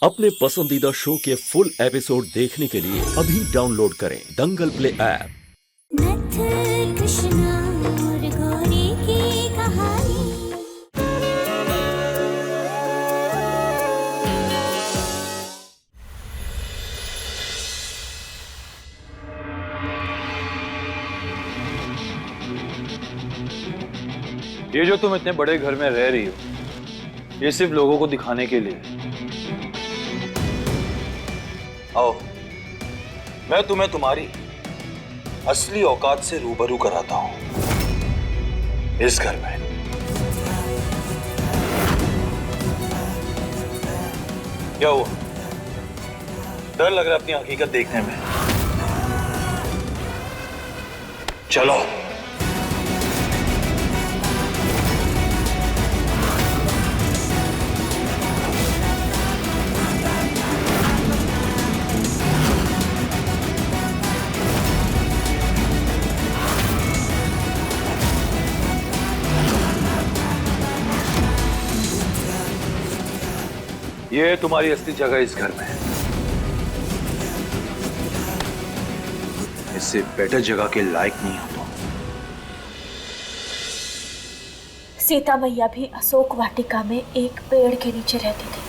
अपने पसंदीदा शो के फुल एपिसोड देखने के लिए अभी डाउनलोड करें दंगल प्ले ऐप। नथ कृष्णा और गौरी की कहानी। ये जो तुम इतने बड़े घर में रह रही हो, ये सिर्फ लोगों को दिखाने के लिए। आओ, मैं तुम्हें तुम्हारी असली औकात से रूबरू कराता हूं। इस घर में क्या हुआ? डर लग रहा है अपनी हकीकत देखने में? चलो। ये है तुम्हारी असली जगह इस घर में। इससे बेटर जगह के लायक नहीं हो तुम। सीता मैया भी अशोक वाटिका में एक पेड़ के नीचे रहती थी,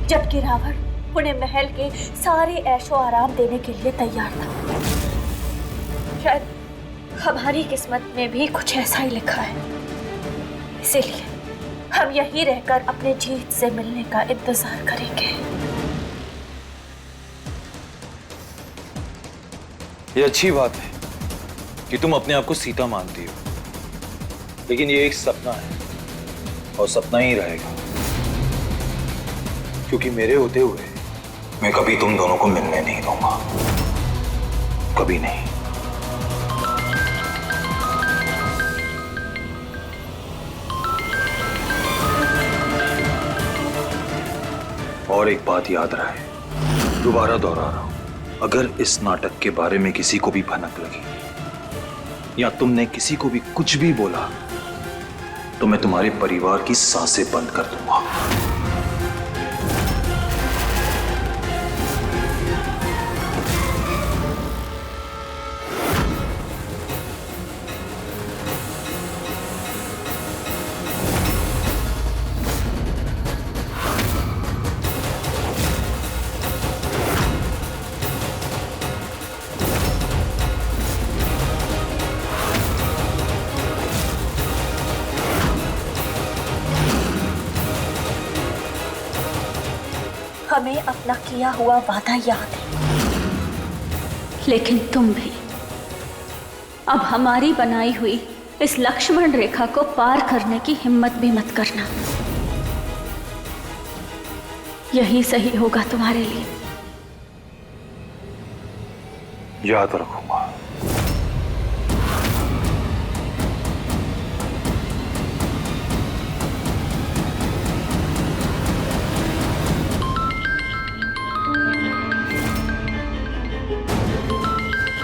जबकि रावण उन्हें महल के सारे ऐशो आराम देने के लिए तैयार था। शायद हमारी किस्मत में भी कुछ ऐसा ही लिखा है, इसीलिए हम यहीं रहकर अपने जीत से मिलने का इंतजार करेंगे। ये अच्छी बात है कि तुम अपने आप को सीता मानती हो, लेकिन ये एक सपना है और सपना ही रहेगा, क्योंकि मेरे होते हुए मैं कभी तुम दोनों को मिलने नहीं दूंगा, कभी नहीं। और एक बात याद रहे, दोबारा दोहरा रहा हूं, अगर इस नाटक के बारे में किसी को भी भनक लगी या तुमने किसी को भी कुछ भी बोला तो मैं तुम्हारे परिवार की सांसें बंद कर दूंगा। हमें अपना किया हुआ वादा याद है, लेकिन तुम भी अब हमारी बनाई हुई इस लक्ष्मण रेखा को पार करने की हिम्मत भी मत करना। यही सही होगा तुम्हारे लिए। याद रखूंगा।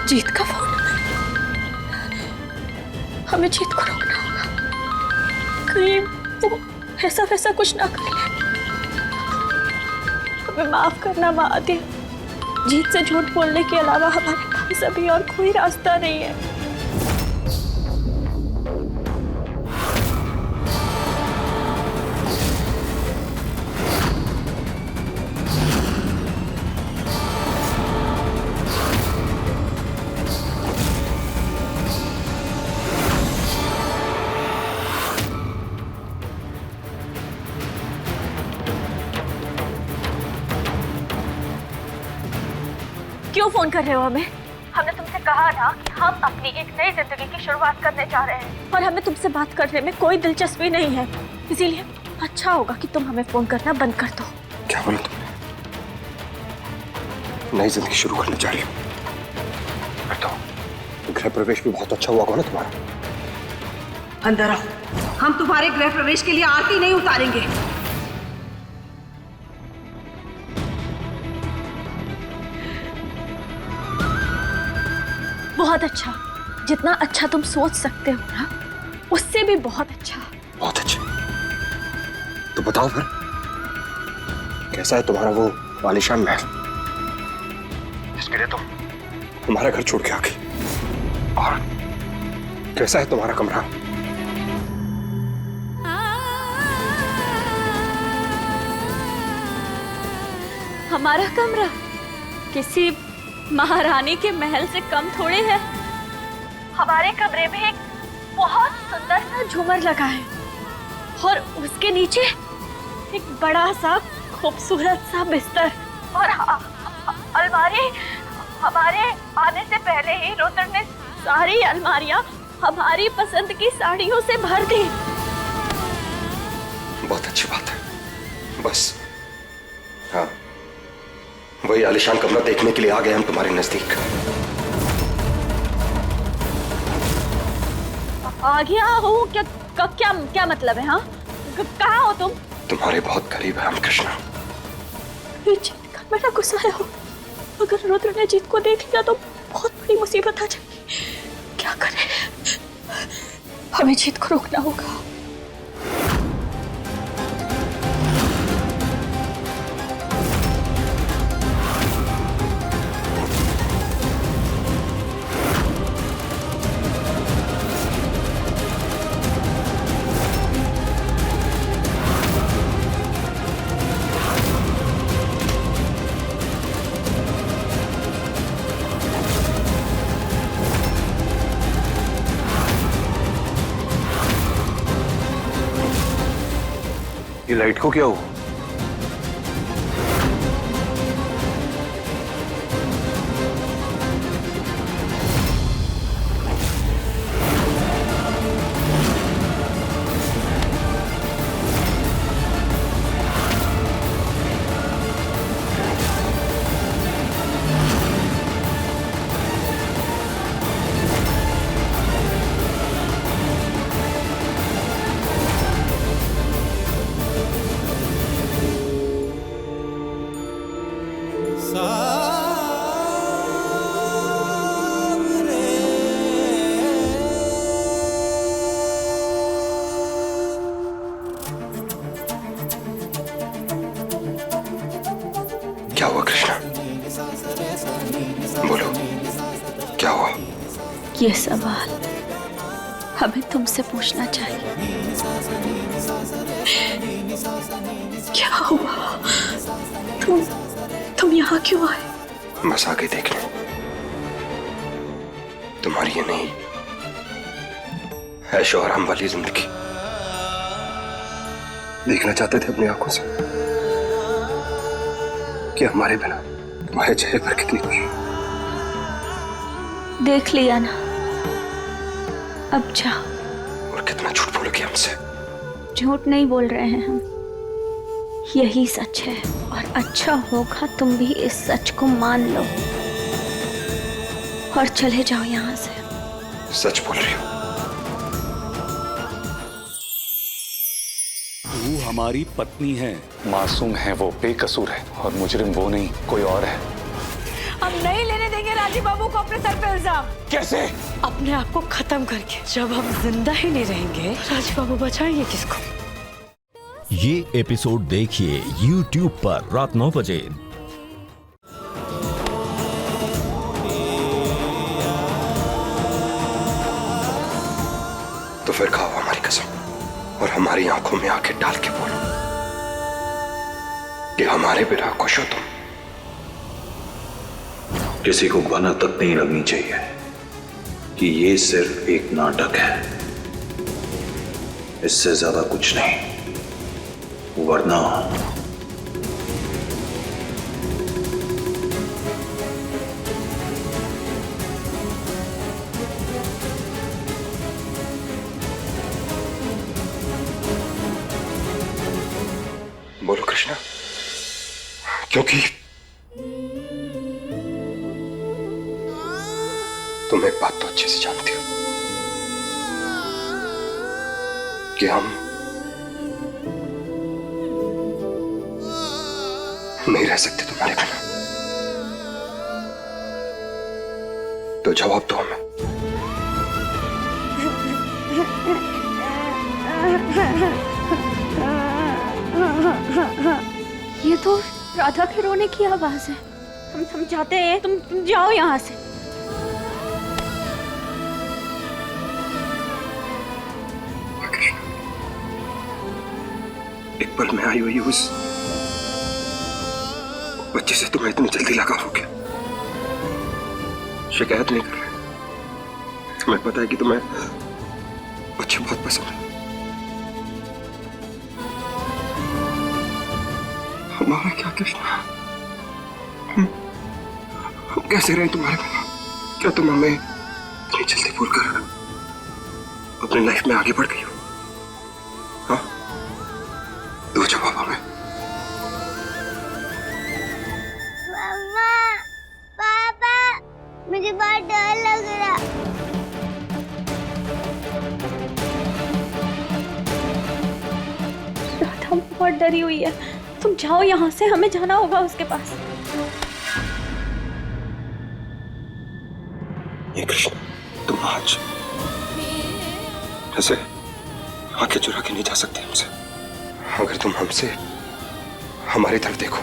जीत का फोन। हमें जीत को रोकना होगा, कहीं वो ऐसा वैसा कुछ ना कर ले। हमें माफ करना माँ आदि। जीत से झूठ बोलने के अलावा हमारे पास अभी और कोई रास्ता नहीं है। क्यों फोन कर रहे हो हमें? हमने तुमसे कहा ना कि हम अपनी एक नई जिंदगी की शुरुआत करने जा रहे हैं और हमें तुमसे बात करने में कोई दिलचस्पी नहीं है, इसीलिए अच्छा होगा कि तुम हमें फोन करना बंद कर दो। क्या बोला तुमने? नई जिंदगी शुरू करने जा रही हो? बताओ, गृह प्रवेश भी बहुत अच्छा हुआ होगा ना तुम्हारा? अंदर आओ, हम तुम्हारे गृह प्रवेश के लिए आरती नहीं उतारेंगे। बहुत अच्छा, जितना अच्छा तुम सोच सकते हो ना, उससे भी बहुत अच्छा। बहुत अच्छा। तो बताओ फिर, कैसा है तुम्हारा वो आलीशान महल जिसके लिए तुम हमारा घर छोड़ के आ गई? और कैसा है तुम्हारा कमरा? हमारा कमरा किसी महारानी के महल से कम थोड़े है। हमारे कमरे में एक बहुत सुंदर सा झूमर लगा है और उसके नीचे एक बड़ा सा खूबसूरत सा बिस्तर और अलमारी। हमारे आने से पहले ही रुद्र ने सारी अलमारियां हमारी पसंद की साड़ियों से भर दी। बहुत अच्छी बात है। बस हाँ, वही आलीशान कमरा देखने के लिए आ गए हम तुम्हारे नजदीक। आ गया हूँ क्या? क्या क्या मतलब है? हाँ, कहाँ हो तुम? तुम्हारे बहुत करीब है हम कृष्णा। जीत का बड़ा गुस्सा है हो। अगर रुद्र ने जीत को देख लिया तो बहुत बड़ी मुसीबत आ जाएगी। क्या करें? हमें जीत को रोकना होगा। ये लाइट को क्या हुआ? क्या हुआ कृष्णा? बोलो, क्या हुआ? ये सवाल हमें तुमसे पूछना चाहिए। क्या हुआ? तुम यहाँ क्यों आए? बस आगे देखने। तुम्हारी ये नहीं ऐशो आराम वाली जिंदगी देखना चाहते थे अपनी आंखों से कि हमारे बिना तुम्हारे चेहरे पर कितनी खुशी। देख लिया ना, अब जाओ। और कितना झूठ बोलोगी हमसे? झूठ नहीं बोल रहे हैं हम, यही सच है। और अच्छा होगा तुम भी इस सच को मान लो और चले जाओ यहाँ से। सच बोल रही हो? तू हमारी पत्नी है, मासूम है वो, बेकसूर है, और मुजरिम वो नहीं कोई और है। हम नहीं लेने देंगे राजीव बाबू को अपने सर पे इल्जाम। कैसे? अपने आप को खत्म करके। जब हम जिंदा ही नहीं रहेंगे, राजीव बाबू बचाएंगे किसको? ये एपिसोड देखिए YouTube पर रात 9 बजे। तो फिर खाओ हमारी कसम और हमारी आंखों में आंखें डाल के बोलो कि हमारे बिना खुश हो तुम। किसी को भनक तक नहीं लगनी चाहिए कि ये सिर्फ एक नाटक है, इससे ज्यादा कुछ नहीं, वरना बोलो कृष्णा, क्योंकि तुम एक बात तो अच्छे से जानती हो कि हम नहीं रह सकते तुम्हारे बिना। तो जवाब दो हमें। ये तो राधा के रोने की आवाज है। हम जाते हैं, तुम जाओ यहाँ से। एक पल में आई हुई उस बच्चे से तुम्हें इतनी जल्दी लगाव हो गया। शिकायत नहीं कर रहे, तुम्हें पता है कि तुम्हें बच्चे बहुत पसंद है। हमारा क्या कृष्णा, हम कैसे रहे तुम्हारे बिना? क्या तुम हमें इतनी जल्दी भूल कर अपनी लाइफ में आगे बढ़ गई हो? हाँ, दो जवाब हमें। मम्मा, पापा, मुझे बहुत डर लग रहा। राधा बहुत डरी हुई है, तुम जाओ यहाँ से, हमें जाना होगा उसके पास। ये कृष्ण, तुम आज ऐसे आंखें चुरा के नहीं जा सकते हमसे। अगर तुम हमसे हमारी तरफ देखो,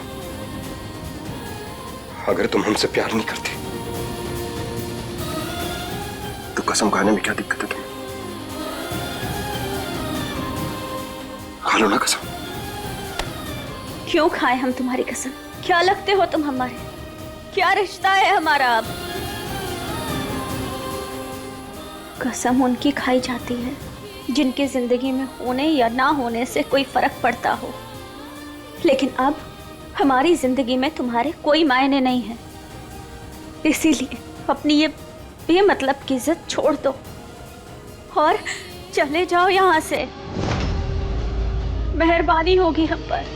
अगर तुम हमसे प्यार नहीं करती तो कसम खाने में क्या दिक्कत है तुम्हें? खा लो ना कसम। क्यों खाए हम तुम्हारी कसम? क्या लगते हो तुम हमारे? क्या रिश्ता है हमारा अब? कसम उनकी खाई जाती है जिनकी जिंदगी में होने या ना होने से कोई फर्क पड़ता हो, लेकिन अब हमारी जिंदगी में तुम्हारे कोई मायने नहीं है। इसीलिए अपनी ये बेमतलब की जिद छोड़ दो और चले जाओ यहाँ से। मेहरबानी होगी हम पर।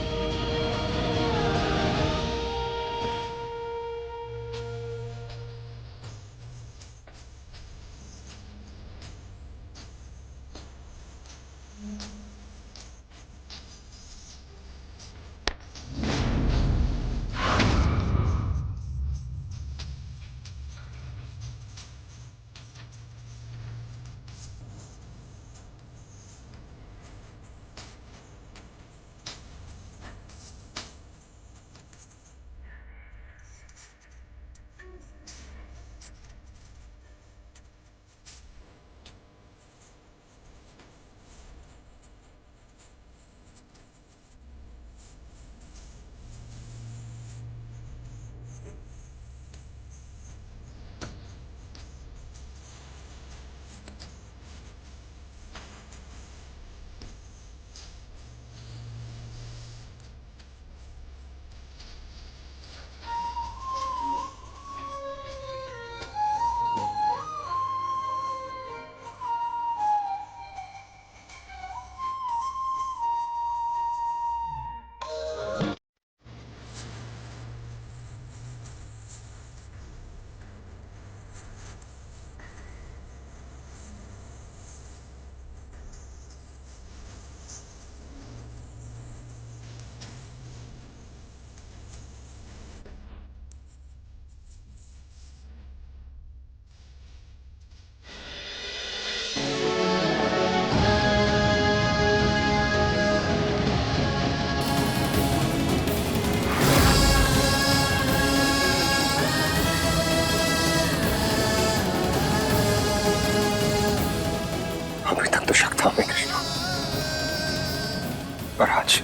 पर आज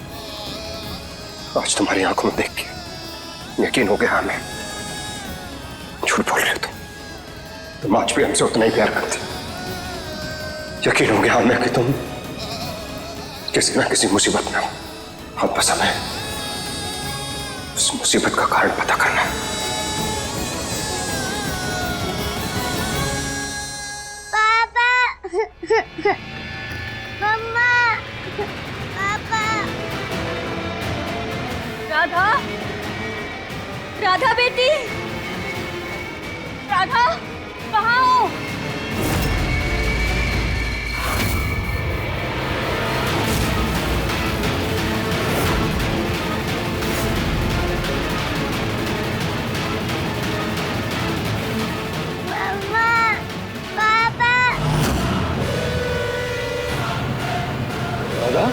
तुम्हारी आंखों में देख के यकीन हो गया हमें झूठ बोल रहे हो तुम आज भी हमसे उतना ही प्यार करती। यकीन हो गया हमें कि तुम किसी ना किसी मुसीबत में हो। अब बस हमें उस मुसीबत का कारण पता करना है। पापा, मम्मा, पापा। राधा, राधा बेटी, राधा कहाँ हो? मम्मा, पापा। राधा,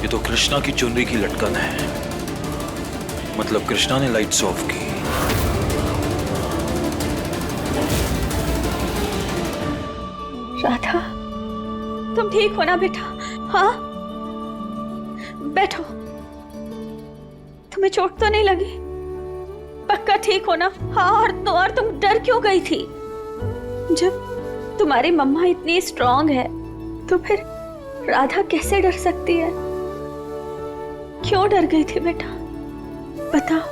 ये तो कृष्णा की चुनरी की लटकन है। मतलब कृष्णा ने लाइट्स ऑफ की। राधा, तुम ठीक हो ना बेटा? हाँ, बैठो। तुम्हें चोट तो नहीं लगी? पक्का ठीक हो ना? हाँ, और तुम डर क्यों गई थी? जब तुम्हारी मम्मा इतनी स्ट्रांग है तो फिर राधा कैसे डर सकती है? क्यों डर गई थी बेटा? बताओ।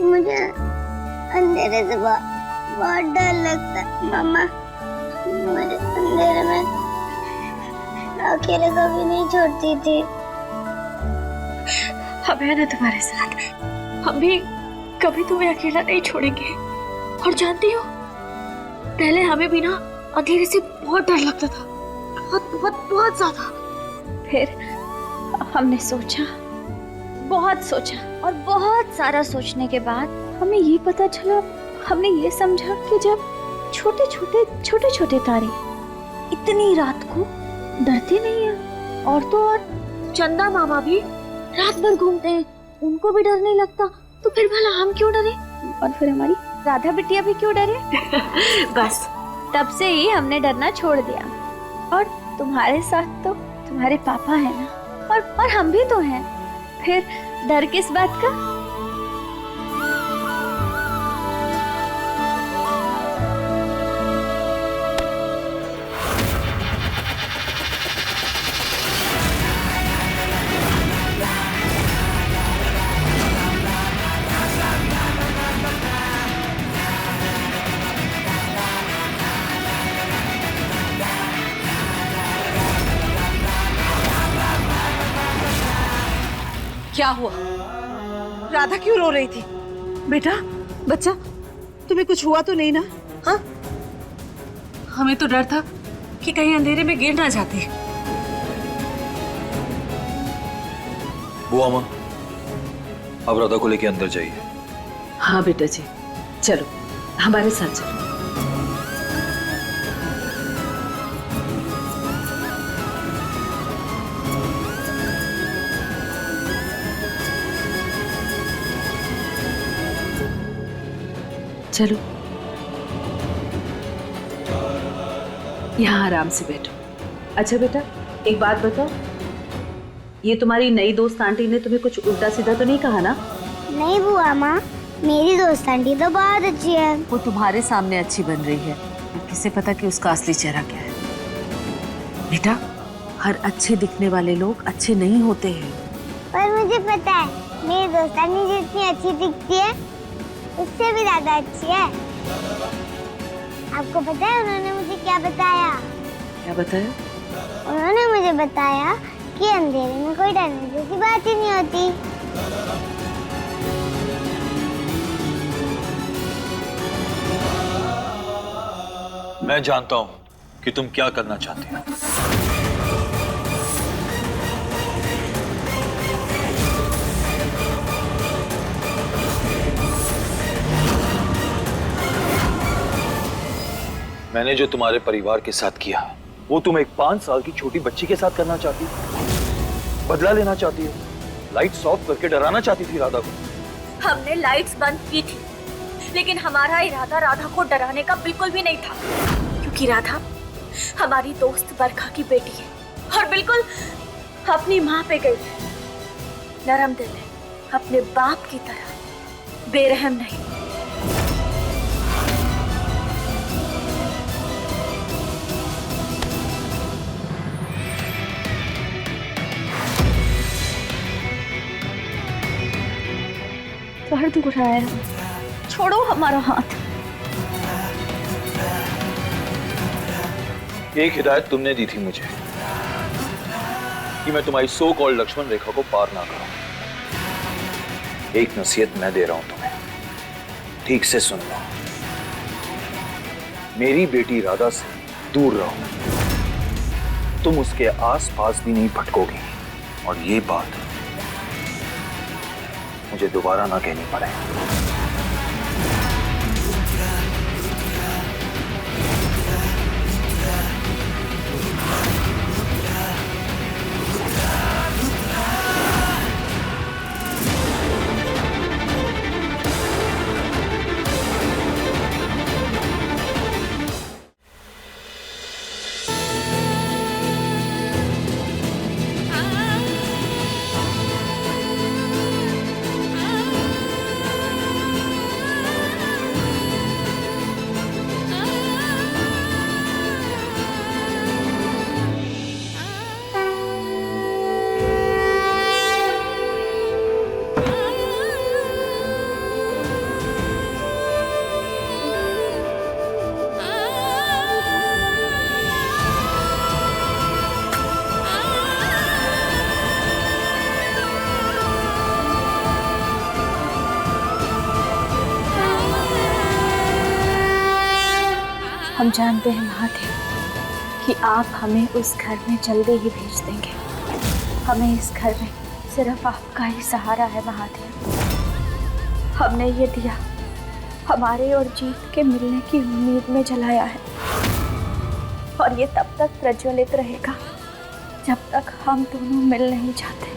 मुझे अंधेरे से बहुत डर लगता है मम्मा। मुझे अंधेरे में अकेले कभी नहीं छोड़ती थी। हम है ना तुम्हारे साथ। हम भी कभी तुम्हें अकेला नहीं छोड़ेंगे। और जानती हो, पहले हमें भी ना अंधेरे से बहुत डर लगता था, बहुत बहुत बहुत ज्यादा। फिर हमने सोचा, बहुत सोचा, और बहुत सारा सोचने के बाद हमें ये पता चला, हमने ये समझा कि जब छोटे छोटे तारे इतनी रात को डरते नहीं है। और तो और चंदा मामा भी रात भर घूमते हैं, उनको भी डर नहीं लगता, तो फिर भला हम क्यों डरे? और फिर हमारी राधा बिटिया भी क्यों डरे? बस तब से ही हमने डरना छोड़ दिया। और तुम्हारे साथ तो तुम्हारे पापा है ना, और हम भी तो हैं। फिर डर किस बात का? क्या हुआ? राधा क्यों रो रही थी? बेटा, बच्चा, तुम्हें कुछ हुआ तो नहीं ना? हाँ? हमें तो डर था कि कहीं अंधेरे में गिर ना जाते। बुआ माँ, अब राधा को लेके अंदर जाइए। हाँ बेटा जी, चलो हमारे साथ चलो। चलो, यहाँ आराम से बैठो। अच्छा बेटा, एक बात बताओ, ये तुम्हारी नई दोस्त आंटी ने तुम्हें कुछ उल्टा सीधा तो नहीं कहा ना? नहीं बुआ माँ, मेरी दोस्त आंटी तो बहुत अच्छी है। वो तुम्हारे सामने अच्छी बन रही है, किसे पता कि उसका असली चेहरा क्या है। बेटा, हर अच्छे दिखने वाले लोग अच्छे नहीं होते हैं। पर मुझे पता है, मेरी दोस्त आंटी जितनी अच्छी दिखती है उससे भी ज्यादा अच्छी है। आपको पता है उन्होंने मुझे क्या बताया? क्या बताया? उन्होंने मुझे बताया कि अंधेरे में कोई डरने जैसी बात ही नहीं होती। मैं जानता हूं कि तुम क्या करना चाहती हो। मैंने जो तुम्हारे परिवार के साथ किया, वो तुम एक 5 साल की छोटी बच्ची के साथ करना चाहती हो? बदला लेना चाहती हो? लाइट्स ऑफ करके डराना चाहती थी राधा को? हमने लाइट्स बंद की थी, लेकिन हमारा इरादा राधा को डराने का बिल्कुल भी नहीं था, क्योंकि राधा हमारी दोस्त बरखा की बेटी है और बिल्कुल अपनी माँ पे गई है। नरम दिल है, अपने बाप की तरह बेरहम नहीं। सर दुख रहा है, छोड़ो हमारा हाथ। एक हिदायत तुमने दी थी मुझे कि मैं तुम्हारी सो कॉल्ड लक्ष्मण रेखा को पार ना करूं। एक नसीहत मैं दे रहा हूं तुम्हें, ठीक से सुन लो। मेरी बेटी राधा से दूर रहो। तुम उसके आस-पास भी नहीं भटकोगी, और ये बात मुझे दोबारा ना कहनी पड़े। हम जानते हैं महादेव कि आप हमें उस घर में जल्दी ही भेज देंगे। हमें इस घर में सिर्फ आपका ही सहारा है महादेव। हमने ये दिया हमारे और जीत के मिलने की उम्मीद में जलाया है, और ये तब तक प्रज्वलित रहेगा जब तक हम दोनों मिल नहीं जाते।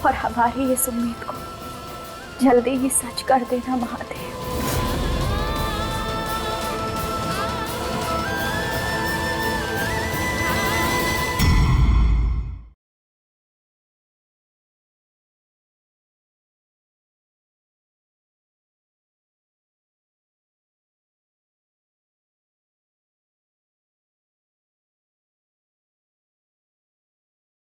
और हमारी इस उम्मीद को जल्दी ही सच कर देना महादेव।